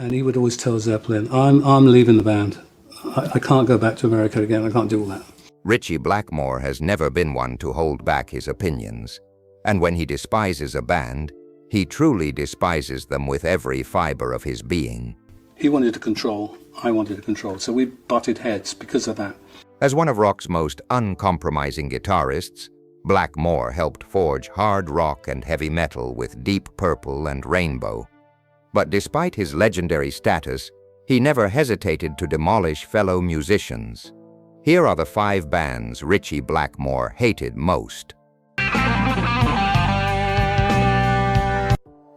And he would always tell Zeppelin, I'm leaving the band. I can't go back to America again. I can't do all that. Ritchie Blackmore has never been one to hold back his opinions. And when he despises a band, he truly despises them with every fiber of his being. He wanted to control. I wanted to control. So we butted heads because of that. As one of rock's most uncompromising guitarists, Blackmore helped forge hard rock and heavy metal with Deep Purple and Rainbow. But despite his legendary status, he never hesitated to demolish fellow musicians. Here are the 5 bands Ritchie Blackmore hated most.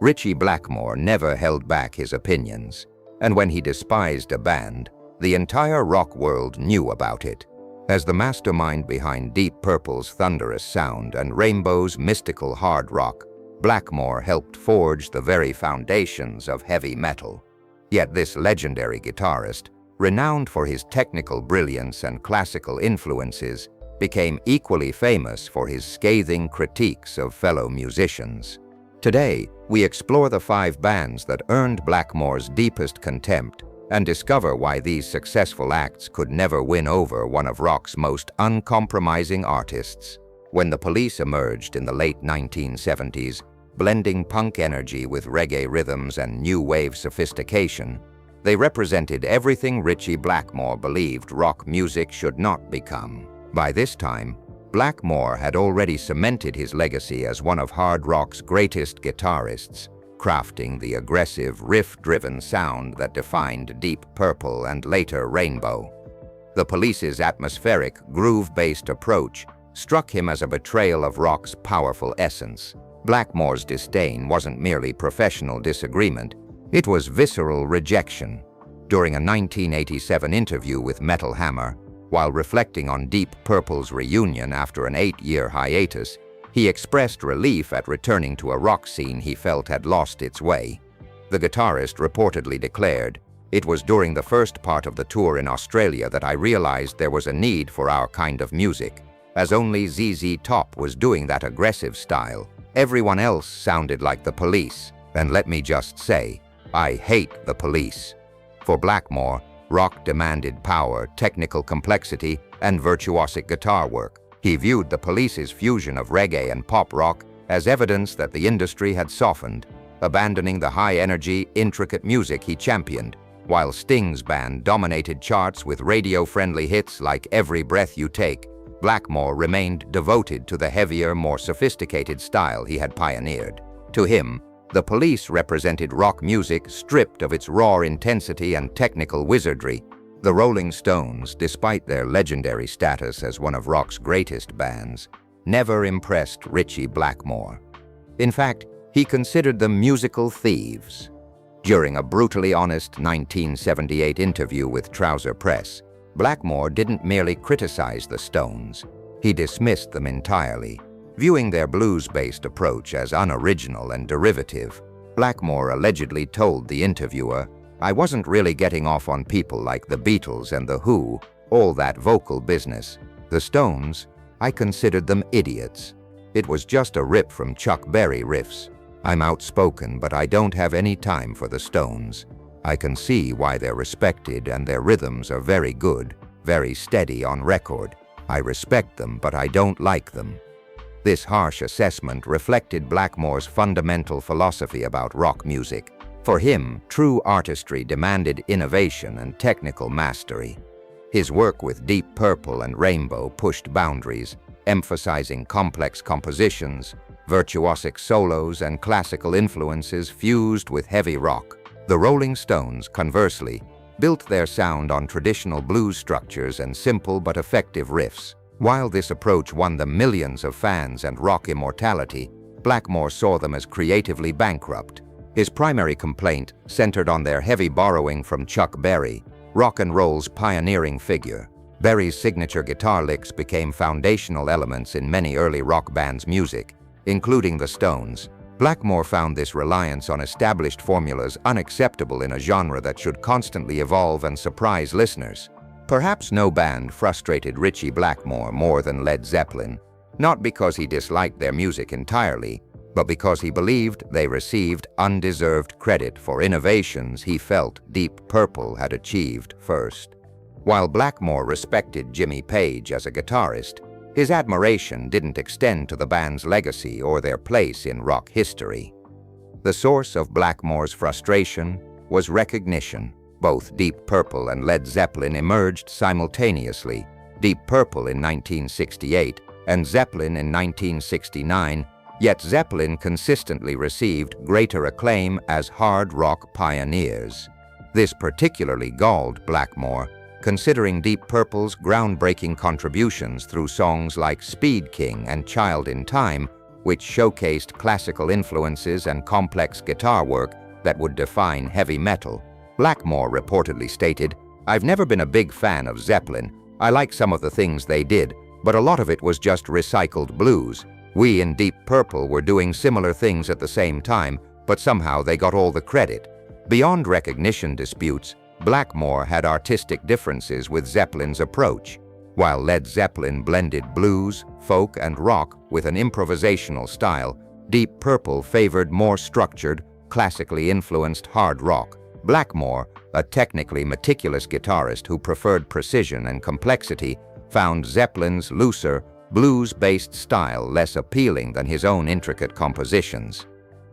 Ritchie Blackmore never held back his opinions, and when he despised a band, the entire rock world knew about it. As the mastermind behind Deep Purple's thunderous sound and Rainbow's mystical hard rock, Blackmore helped forge the very foundations of heavy metal. Yet this legendary guitarist, renowned for his technical brilliance and classical influences, became equally famous for his scathing critiques of fellow musicians. Today, we explore the 5 bands that earned Blackmore's deepest contempt and discover why these successful acts could never win over one of rock's most uncompromising artists. When the Police emerged in the late 1970s, blending punk energy with reggae rhythms and new wave sophistication, they represented everything Ritchie Blackmore believed rock music should not become. By this time, Blackmore had already cemented his legacy as one of hard rock's greatest guitarists, crafting the aggressive, riff-driven sound that defined Deep Purple and later Rainbow. The Police's atmospheric, groove-based approach struck him as a betrayal of rock's powerful essence. Blackmore's disdain wasn't merely professional disagreement, it was visceral rejection. During a 1987 interview with Metal Hammer, while reflecting on Deep Purple's reunion after an 8-year hiatus, he expressed relief at returning to a rock scene he felt had lost its way. The guitarist reportedly declared, "It was during the first part of the tour in Australia that I realized there was a need for our kind of music, as only ZZ Top was doing that aggressive style. Everyone else sounded like the Police, and let me just say, I hate the Police." For Blackmore, rock demanded power, technical complexity, and virtuosic guitar work. He viewed the Police's fusion of reggae and pop rock as evidence that the industry had softened, abandoning the high-energy, intricate music he championed. While Sting's band dominated charts with radio-friendly hits like Every Breath You Take, Blackmore remained devoted to the heavier, more sophisticated style he had pioneered. To him, the Police represented rock music stripped of its raw intensity and technical wizardry. The Rolling Stones, despite their legendary status as one of rock's greatest bands, never impressed Ritchie Blackmore. In fact, he considered them musical thieves. During a brutally honest 1978 interview with Trouser Press, Blackmore didn't merely criticize the Stones, he dismissed them entirely, viewing their blues-based approach as unoriginal and derivative. Blackmore allegedly told the interviewer, "I wasn't really getting off on people like the Beatles and the Who, all that vocal business. The Stones, I considered them idiots. It was just a rip from Chuck Berry riffs. I'm outspoken, but I don't have any time for the Stones. I can see why they're respected and their rhythms are very good, very steady on record. I respect them, but I don't like them." This harsh assessment reflected Blackmore's fundamental philosophy about rock music. For him, true artistry demanded innovation and technical mastery. His work with Deep Purple and Rainbow pushed boundaries, emphasizing complex compositions, virtuosic solos, and classical influences fused with heavy rock. The Rolling Stones, conversely, built their sound on traditional blues structures and simple but effective riffs. While this approach won them millions of fans and rock immortality, Blackmore saw them as creatively bankrupt. His primary complaint centered on their heavy borrowing from Chuck Berry, rock and roll's pioneering figure. Berry's signature guitar licks became foundational elements in many early rock bands' music, including the Stones. Blackmore found this reliance on established formulas unacceptable in a genre that should constantly evolve and surprise listeners. Perhaps no band frustrated Ritchie Blackmore more than Led Zeppelin, not because he disliked their music entirely, but because he believed they received undeserved credit for innovations he felt Deep Purple had achieved first. While Blackmore respected Jimmy Page as a guitarist, his admiration didn't extend to the band's legacy or their place in rock history. The source of Blackmore's frustration was recognition. Both Deep Purple and Led Zeppelin emerged simultaneously, Deep Purple in 1968 and Zeppelin in 1969, yet Zeppelin consistently received greater acclaim as hard rock pioneers. This particularly galled Blackmore, considering Deep Purple's groundbreaking contributions through songs like Speed King and Child in Time, which showcased classical influences and complex guitar work that would define heavy metal. Blackmore reportedly stated, "I've never been a big fan of Zeppelin. I like some of the things they did, but a lot of it was just recycled blues. We in Deep Purple were doing similar things at the same time, but somehow they got all the credit." Beyond recognition disputes, Blackmore had artistic differences with Zeppelin's approach. While Led Zeppelin blended blues, folk, and rock with an improvisational style, Deep Purple favored more structured, classically influenced hard rock. Blackmore, a technically meticulous guitarist who preferred precision and complexity, found Zeppelin's looser, blues-based style less appealing than his own intricate compositions.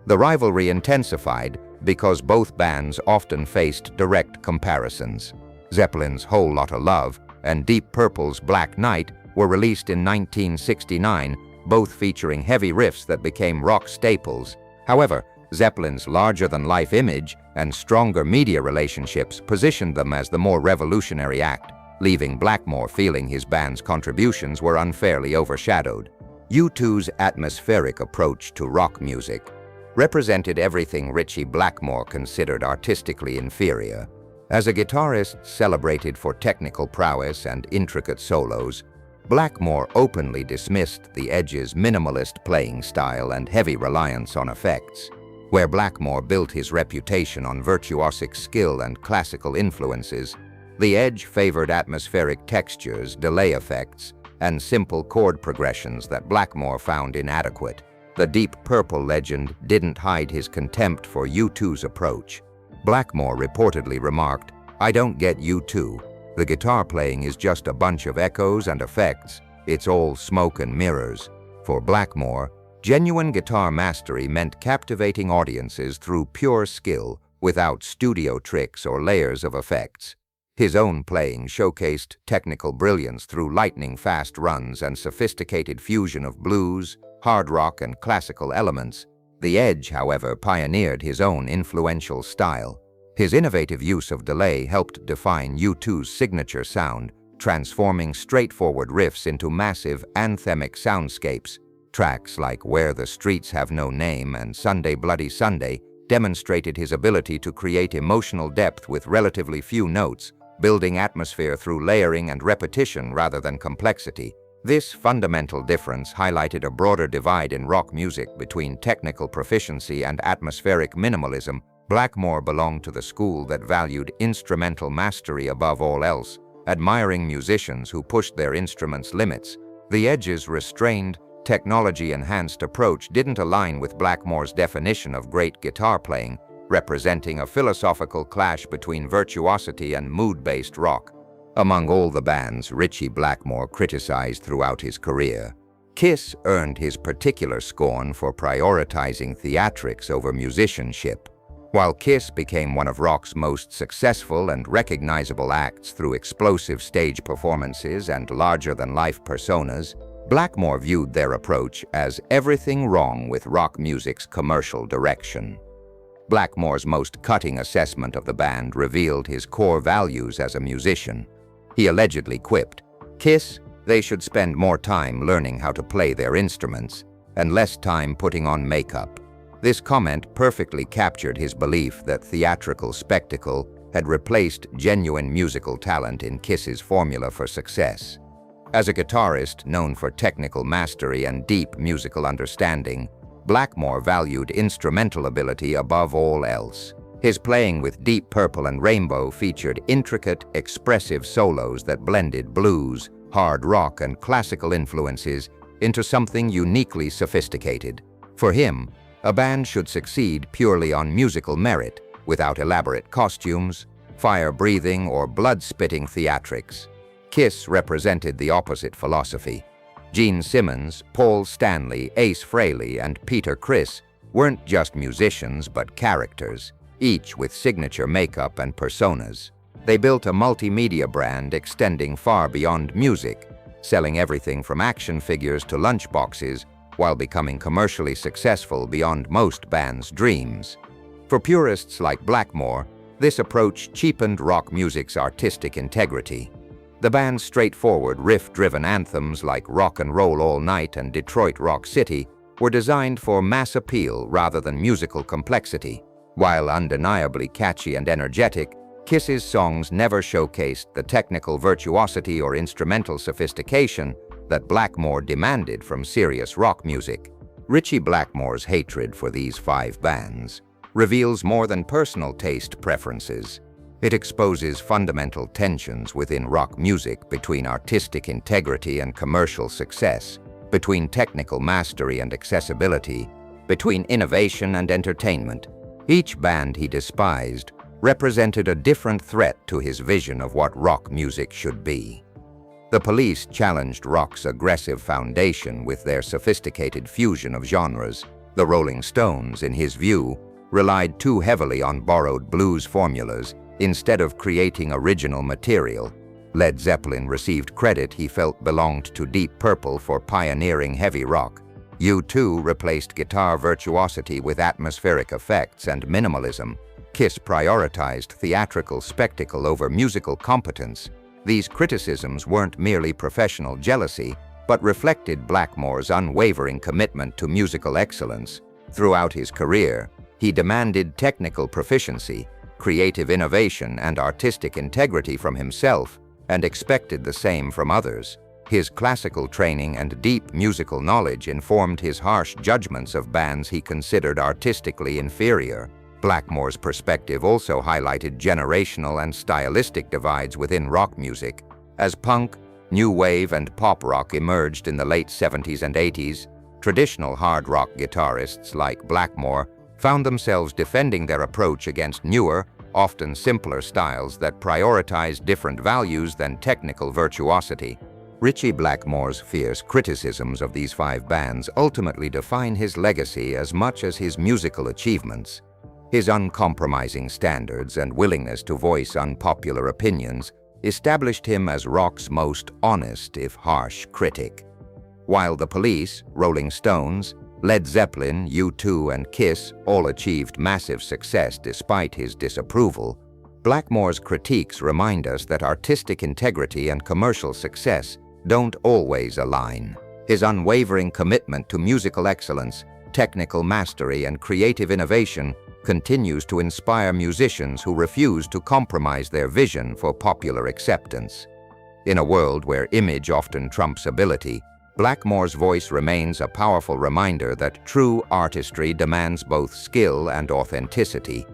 The rivalry intensified because both bands often faced direct comparisons. Zeppelin's Whole Lotta Love and Deep Purple's Black Knight were released in 1969, both featuring heavy riffs that became rock staples. However, Zeppelin's larger-than-life image and stronger media relationships positioned them as the more revolutionary act, leaving Blackmore feeling his band's contributions were unfairly overshadowed. U2's atmospheric approach to rock music represented everything Ritchie Blackmore considered artistically inferior. As a guitarist celebrated for technical prowess and intricate solos, Blackmore openly dismissed the Edge's minimalist playing style and heavy reliance on effects. Where Blackmore built his reputation on virtuosic skill and classical influences, the Edge favored atmospheric textures, delay effects, and simple chord progressions that Blackmore found inadequate. The Deep Purple legend didn't hide his contempt for U2's approach. Blackmore reportedly remarked, "I don't get U2. The guitar playing is just a bunch of echoes and effects. It's all smoke and mirrors." For Blackmore, genuine guitar mastery meant captivating audiences through pure skill, without studio tricks or layers of effects. His own playing showcased technical brilliance through lightning-fast runs and sophisticated fusion of blues, hard rock, and classical elements. The Edge, however, pioneered his own influential style. His innovative use of delay helped define U2's signature sound, transforming straightforward riffs into massive, anthemic soundscapes. Tracks like Where the Streets Have No Name and Sunday Bloody Sunday demonstrated his ability to create emotional depth with relatively few notes, building atmosphere through layering and repetition rather than complexity. This fundamental difference highlighted a broader divide in rock music between technical proficiency and atmospheric minimalism. Blackmore belonged to the school that valued instrumental mastery above all else, admiring musicians who pushed their instruments' limits. The Edge's restrained, technology-enhanced approach didn't align with Blackmore's definition of great guitar playing, representing a philosophical clash between virtuosity and mood-based rock. Among all the bands Ritchie Blackmore criticized throughout his career, Kiss earned his particular scorn for prioritizing theatrics over musicianship. While Kiss became one of rock's most successful and recognizable acts through explosive stage performances and larger-than-life personas, Blackmore viewed their approach as everything wrong with rock music's commercial direction. Blackmore's most cutting assessment of the band revealed his core values as a musician. He allegedly quipped, "Kiss, they should spend more time learning how to play their instruments and less time putting on makeup." This comment perfectly captured his belief that theatrical spectacle had replaced genuine musical talent in Kiss's formula for success. As a guitarist known for technical mastery and deep musical understanding, Blackmore valued instrumental ability above all else. His playing with Deep Purple and Rainbow featured intricate, expressive solos that blended blues, hard rock, and classical influences into something uniquely sophisticated. For him, A band should succeed purely on musical merit, without elaborate costumes, fire-breathing, or blood-spitting theatrics. Kiss represented the opposite philosophy. Gene Simmons, Paul Stanley, Ace Frehley, and Peter Criss weren't just musicians but characters, each with signature makeup and personas. They built a multimedia brand extending far beyond music, selling everything from action figures to lunchboxes, while becoming commercially successful beyond most bands' dreams. For purists like Blackmore, this approach cheapened rock music's artistic integrity. The band's straightforward riff-driven anthems like Rock and Roll All Night and Detroit Rock City were designed for mass appeal rather than musical complexity. While undeniably catchy and energetic, Kiss's songs never showcased the technical virtuosity or instrumental sophistication that Blackmore demanded from serious rock music. Ritchie Blackmore's hatred for these 5 bands reveals more than personal taste preferences. It exposes fundamental tensions within rock music between artistic integrity and commercial success, between technical mastery and accessibility, between innovation and entertainment. Each band he despised represented a different threat to his vision of what rock music should be. The Police challenged rock's aggressive foundation with their sophisticated fusion of genres. The Rolling Stones, in his view, relied too heavily on borrowed blues formulas instead of creating original material. Led Zeppelin received credit he felt belonged to Deep Purple for pioneering heavy rock. U2 replaced guitar virtuosity with atmospheric effects and minimalism. Kiss prioritized theatrical spectacle over musical competence. These criticisms weren't merely professional jealousy, but reflected Blackmore's unwavering commitment to musical excellence. Throughout his career, he demanded technical proficiency, creative innovation, and artistic integrity from himself, and expected the same from others. His classical training and deep musical knowledge informed his harsh judgments of bands he considered artistically inferior. Blackmore's perspective also highlighted generational and stylistic divides within rock music. As punk, new wave, and pop rock emerged in the late 70s and 80s, traditional hard rock guitarists like Blackmore found themselves defending their approach against newer, often simpler styles that prioritized different values than technical virtuosity. Ritchie Blackmore's fierce criticisms of these 5 bands ultimately define his legacy as much as his musical achievements. His uncompromising standards and willingness to voice unpopular opinions established him as rock's most honest, if harsh, critic. While the Police, Rolling Stones, Led Zeppelin, U2, and Kiss all achieved massive success despite his disapproval, Blackmore's critiques remind us that artistic integrity and commercial success don't always align. His unwavering commitment to musical excellence, technical mastery, and creative innovation continues to inspire musicians who refuse to compromise their vision for popular acceptance. In a world where image often trumps ability, Blackmore's voice remains a powerful reminder that true artistry demands both skill and authenticity.